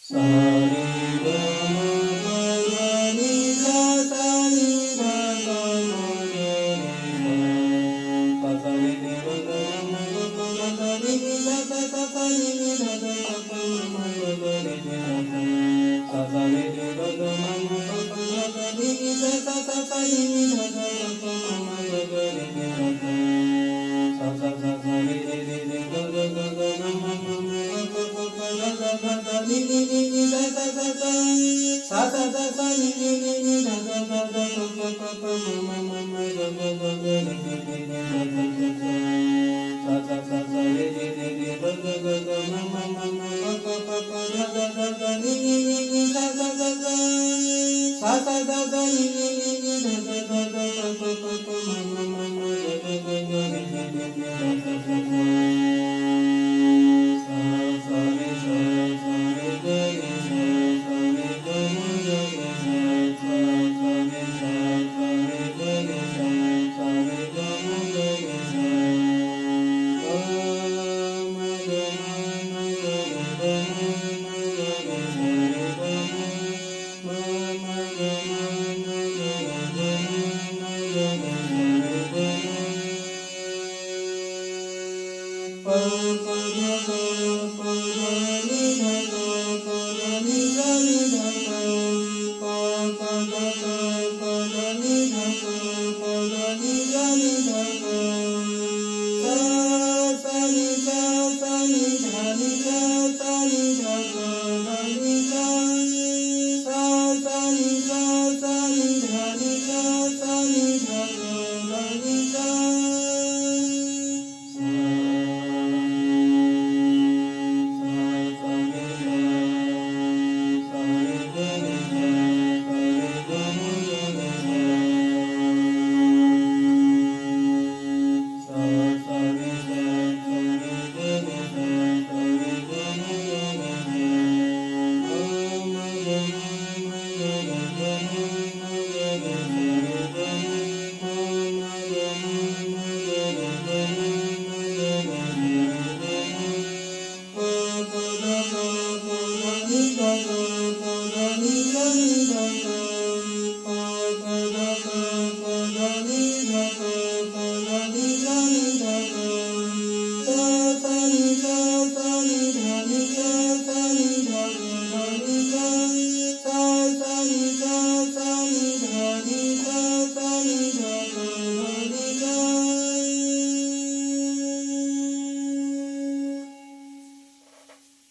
sa re ga ma pa ga ni sa sa ni da pa ma ga re sa sa re ni da ga ma ga pa ga da ni sa sa sa sa ni da da pa ma ma ga ga re sa sa re ni da ga ma ma pa pa ga da ni sa sa sa sa ni da da pa ma ma ga ga re sa sa sa sa re re re re ga ga ga ga ma ma ma ma pa pa pa ga ga ga da ni ni sa sa sa sa sa sa sa sa ni da ga ga ga pa pa pa ma ma ma ma ga ga ga ga re sa sa sa sa re re re re ga ga ga ga ma ma ma ma pa pa pa ga ga ga ga ni sa sa sa sa sa sa sa sa ni da ga ga ga pa pa pa ma ma ma ma ga ga ga ga re sa sa sa sa sa re sa sa re ga re sa sa re ga ma ga re sa sa re sa sa re ga re sa sa re ga ma ga re sa ga ma ga ma ga re ga ma ga re sa re ga ma ma ga ma ga re ga ma ga re sa re ga pa pa ga pa